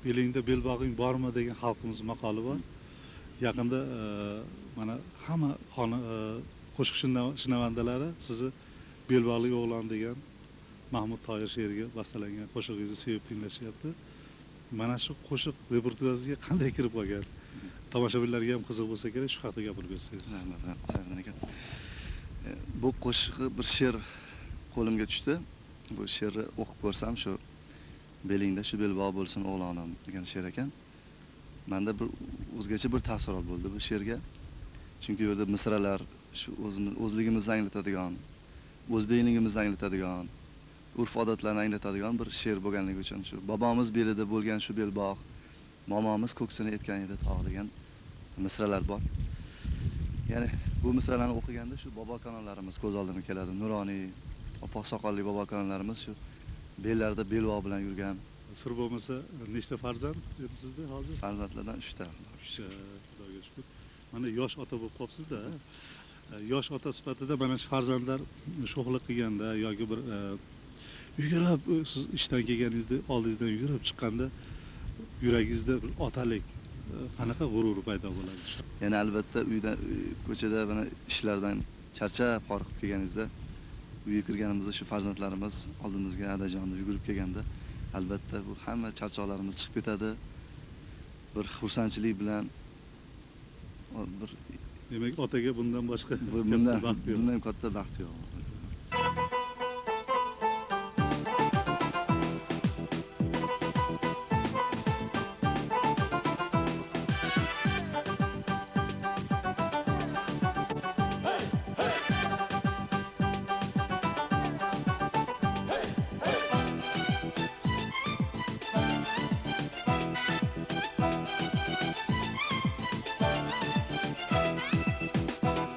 belingda belbog'ing bormi degan xalqimiz maqoli bor. Yaqinda mana hamma qo'shiq shinavandalari sizni belbog'li o'g'lon degan Mahmud Toyir she'riga bastalangan qo'shig'ingizni sevib tinglashyapti. Mana shu qo'shiq repertuaringizga qanday kirib qolgan? Tomoshabinlarga ham qiziq bo'lsa kerak, shu haqida gapirib bersangiz. Rahmat, Sayfiddin aka. Bu qo'shiqni bir she'r qo'limga tushdi. Bu she'rni o'qib ko'rsam, shu belingda shu belbog' bo'lsin o'g'lonim degan she'r ekan. Menda bir o'zgacha bir taassurot bo'ldi bu she'rga. Chunki bu yerda misralar shu o'zligimizni anglatadigan, o'zbekligimizni anglatadigan, urf-odatlarni anglatadigan bir she'r bo'lganligi uchun shu bobomiz belida bo'lgan shu belbog', momomiz ko'ksini etgan edi tog' degan misralar bor. Ya'ni bu misralarni o'qiganda shu bobo kanonlarimiz ko'z oldimga keladi. Nuroniy, oppoq soqolli bobo kanonlarimiz shu bellarda belbog' bilan yurgan. Sir bo'lmasa, nechta farzand edi sizda hozir? Farzandlardan 3 ta. Xudoga shukr. Mana yosh ota bo'lib qolibsiz-da. Yosh ota sifatida mana shu farzandlar sho'xlik qilganda yoki bir yugurib siz ishdan kelganingizda oldingizdan yugurib chiqqanda yuragingizda bir otalik qanaqa g'urur paydo bo'ladi? Yana albatta uyda ko'chada mana ishlardan charchab qoriqib kelganingizda uyga kirganimizda shu farzandlarimiz oldimizga adajon deb yugurib kelganda albatta bu hamma charchoqlarimiz chiqib ketadi. Bir xursandchilik bilan bir demak otaga bundan boshqa bundan katta baxt yo'q.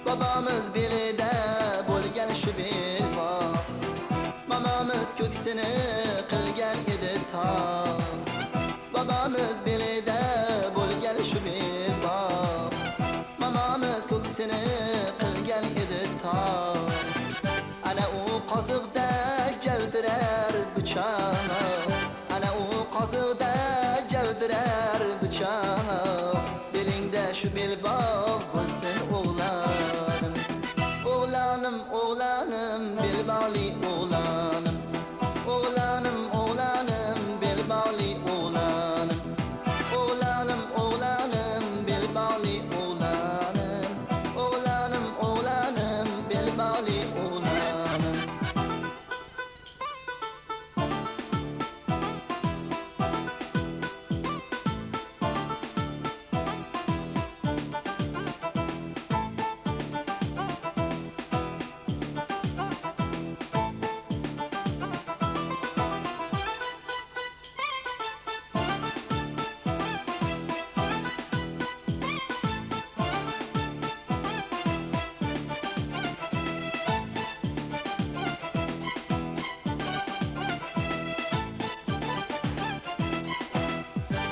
Babamız belida bo'lgan shu belbog', mamamiz ko'ksini qilgan edi tog'. Babamiz belida bo'lgan shu belbog', mamamiz ko'ksini qilgan edi tog'. Ana u qoziqda javdirar bıçaq, ana u qoziqda javdirar bıçaq. Belingda shu belbog' bo'lsin o'g'lonim, o'g'lonim, o'g'lonim, belbog'li o'g'lonim, o'g'lonim, o'g'lonim, belbog'li o'g'lonim, o'g'lonim, o'g'lonim, belbog'li o'g'lonim, o'g'lonim, o'g'lonim, belbog'li o'g'lonim.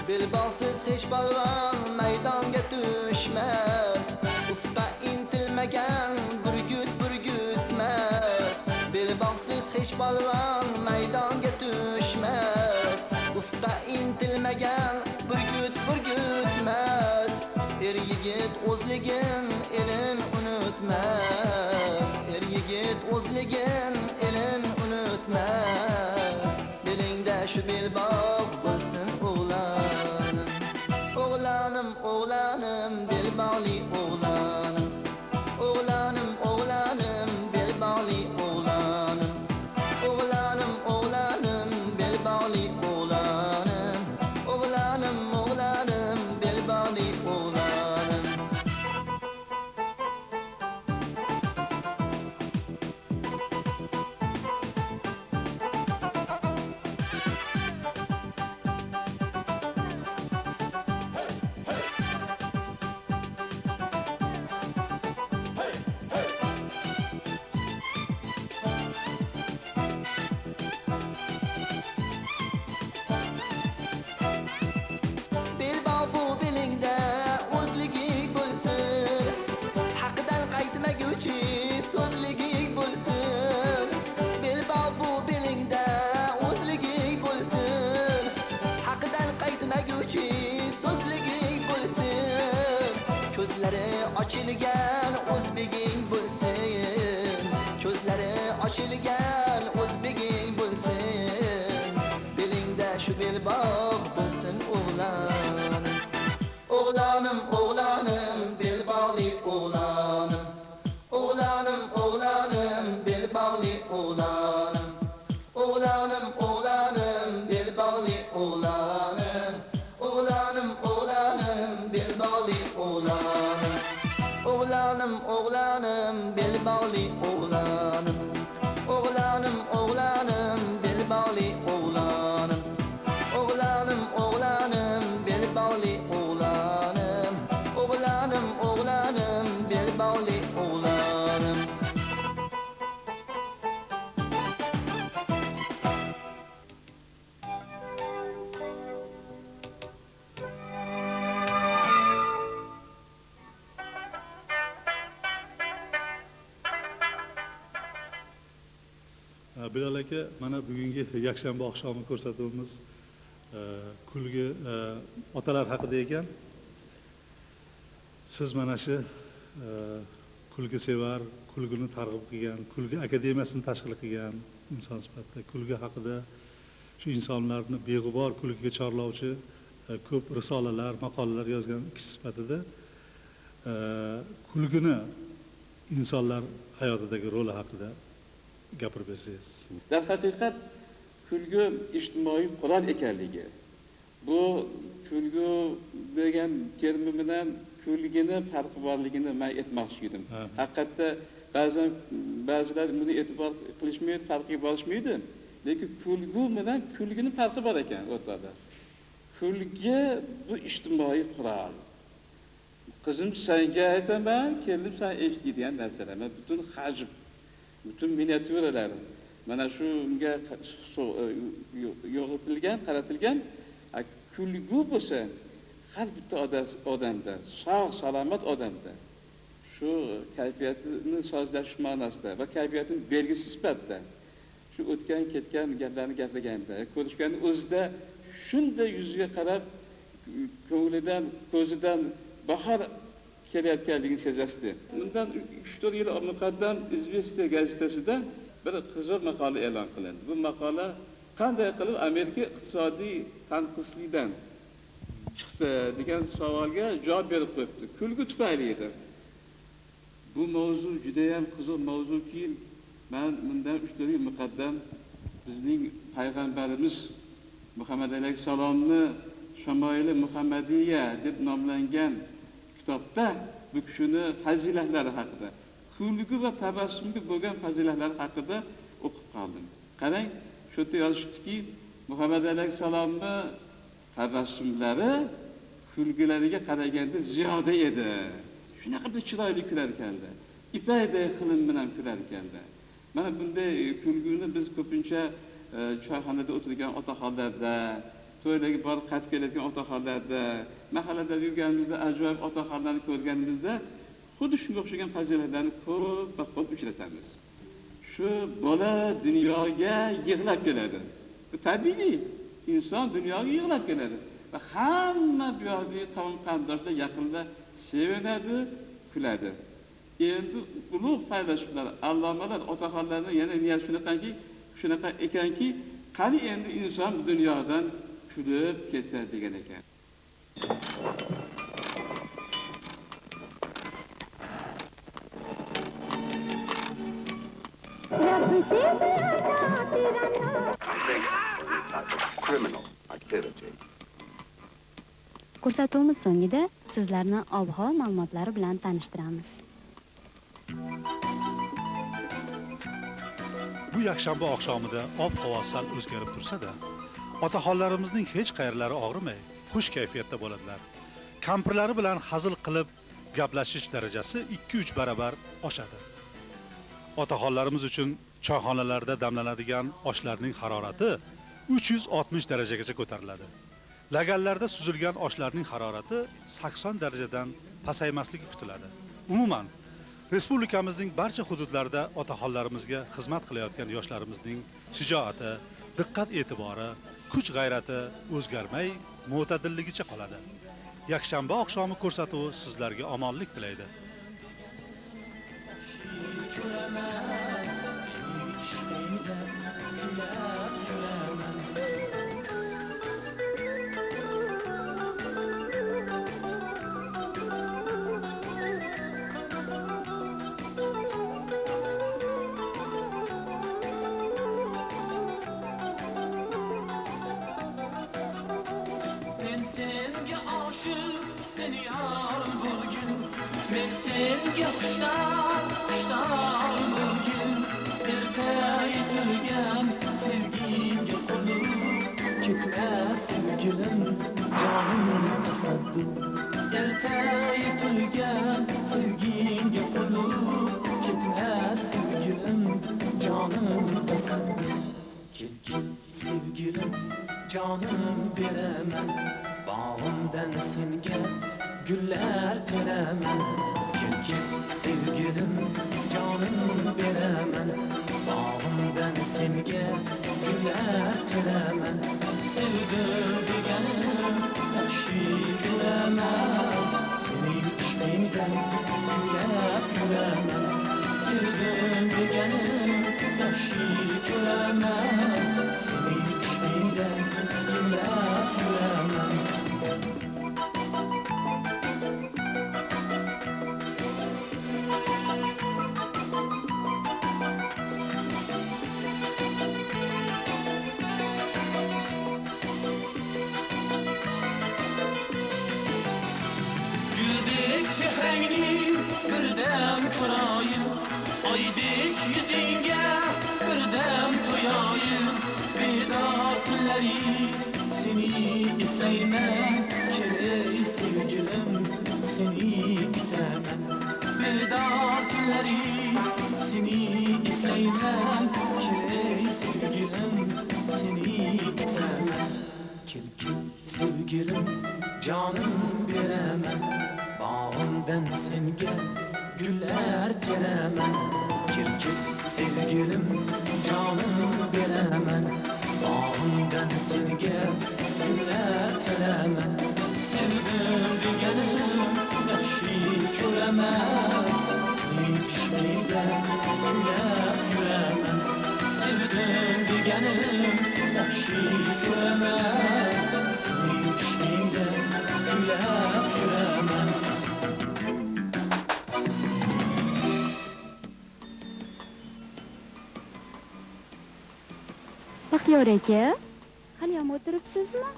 Belbog'siz hech balvon maydonga tushmas, ufqqa intilmagan burgut burgutmas. Belbog'siz hech balvon maydonga tushmas, ufqqa intilmagan burgut burgutmas. Er yigit o'zligin elin unutmas, er yigit o'zligin elin unutmas. Belingda shu belbog' bo'lsin o'g'lonim, o'g'lonim, o'g'lonim, belbog'li o'g'lonim, o'g'lonim, o'g'lonim, belbog'li o'g'lonim, o'g'lonim, o'g'lonim, belbog'li o'g'lonim, o'g'lonim, o'g'lonim, belbog'li o'g'lonim. ochilgan o'zbeging bo'lsin, ko'zlari ochilgan o'zbeging bo'lsin, belingda shu belbog' bo'lsin o'g'lonim. O'g'lonim, o'g'lonim, belbog'li o'g'lonim. O'g'lonim, o'g'lonim, belbog'li o'g'lonim. O'g'lonim, o'g'lonim, belbog'li o'g'lonim. O'g'lonim, o'g'lonim, belbog'li o'g'lonim. O'g'lonim, o'g'lonim, belbog'li o'g'lonim. O'g'lonim, o'g'lonim, belbog'li o'g'lonim. O'g'lonim, o'g'lonim, belbog'li o'g'lonim. O'g'lonim, o'g'lonim, belbog'li o'g'lonim. Bilal aka, mana bugungi yakshanba oqshomi ko'rsatuvimiz kulgi otalar haqida ekan. Siz mana shu kulgi sevar, kulgini targ'ib qilgan, kulgi akademiyasini tashkil qilgan inson sifatida kulgi haqida shu insonlarni beg'ubor kulgiga chorlovchi ko'p risolalar, maqolalar yozgan kishi sifatida kulgini insonlar hayotidagi roli haqida gapirib bersangiz. Darhaqiqat kulgi ijtimoiy qurol ekanligi. Bu kulgi degan termi bilan kulgini farqi borligini men aytmoqchi edim. Haqiqatda ba'zilar buni e'tibor qilishmaydi, farqiga borishmaydi. Lekin kulgi bilan kulgini farqi bor ekan o'rtada. Kulgi bu ijtimoiy qurol. Qizim senga aytaman, kelib sen eshitadigan narsalar, butun hajm, butun miniatyuralar mana shunga yo'g'iltilgan, qaratilgan. Kulgi bo'lsa har bitta odamda, sog' salomat odamda shu kayfiyatini sozlash ma'nosida va kayfiyatning belgisi sifatida shu o'tgan ketgan gaplarni gapirganda, ko'rishganning o'zida shunday yuziga qarab ko'nglidan, ko'zidan bahor kelayotganligini sezasdi. Bundan 3-4 yil muqaddam Izvestiya gazetasida bir qiziq maqola e'lon qilindi. Bu maqola qanday qilib Amerika iqtisodiy tanqislikdan chiqdi degan savolga javob berib qo'yibdi. Kulgi tufayli edi. Bu mavzu juda ham qiziq mavzuki, men bundan 3-4 yil muqaddam bizning payg'ambarimiz Muhammad alayhisalomni Shamoili Muhammadiya deb nomlangan kitobda bu kishini fazilatlari haqida, kulgi va tabassumga bo'lgan fazilatlari haqida o'qib qoldim. Qarang, shu yerda yozishibdiki, Muhammad alayhisalomni tabassumlari kulgilariga qaraganda ziyoda edi. Shunaqa bir chiroyli kular ekanda. Ipakday xilim bilan kular ekanda. Mana bunday kulgini biz ko'pincha choyxonada o'tirgan otaxonlarda, to'ylarga borib qaytib kelayotgan otaxonlarda, mahallada yurganimizda ajoyib otaxonlarni ko'rganimizda xuddi shunga o'xshagan fazilatlarni ko'p uchratamiz. Shu bola dunyoga yig'lab keladi. Bu tabiiy. İnson dunyoga yig'lab keladi va hamma bu yoqdagi qavm qarindoshlar yaqinda sevinadi, kuladi. Endi ulug' faylasuflar, allomalar, otaxonlarning yana niyat shunaqa ekanki, qani endi inson bu dunyodan kulib ketsa degan ekan. Ko'rsatuvimiz so'ngida sizlarni ob-havo ma'lumotlari bilan tanishtiramiz. Bu yakshanba oqshomida ob-havo sal o'zgarib tursa-da, otaxonlarimizning hech qayerlari og'rimay, xush kayfiyatda bo'ladilar. Kampirlari bilan hazil qilib gaplashish darajasi 2-3 barobar oshadi. Otaxonlarimiz uchun choyxonalarda damlanadigan oshlarning harorati 360 darajagacha ko'tariladi. Laganlarda suzilgan oshlarning harorati 80 darajadan pasaymasligi kutiladi. Umuman, respublikamizning barcha hududlarida otaxonlarimizga xizmat qilayotgan yoshlarimizning shijoati, diqqat e'tibori, kuch g'ayrati o'zgarmay, mo'tadilligicha qoladi. Yakshanba oqshomi ko'rsatuvi sizlarga omonlik tilaydi. güləmən, senin işqində güləb güləmən. Men senga aşık, seni yarım bugün. Men senga kuşlar bugün. Erta yetilgan sevgiga qolib ketmas sevgilim, canım tasadduq. Erta yetilgan sevgiga qolib ketmas sevgilim, canım tasadduq. Kel sevgilim, canım beraman, bağımdan senga güller teraman. Kel sevgilim, canım beraman, bağımdan senga güller teraman. Sevdim deganim yaxshi ko'raman, sening ishqingdan kulab yuraman. Sevdim deganim yaxshi ko'raman, sening ishqingdan kulab yuraman. Güldek çehrengni birdem ko'rayim, oydek yuzingga birdam to'yayim. Bedor tunlari seni eslayman, kelay sevgilim, seni kutaman. Bedor tunlari seni eslayman, kelay sevgilim, seni kutaman. Kel sevgilim, canım beraman, bağımdan senga güller teraman. Kel sevgilim, canım beraman, bağımdan senga güller teraman. Sevdim deganim yaxshi ko'raman, sening ishqingdan kulab yuraman. Sevdim deganim yaxshi ko'raman, sening ishqingdan kulab yuraman. Baxtiyor aka, hali ham o'tiribsizmi?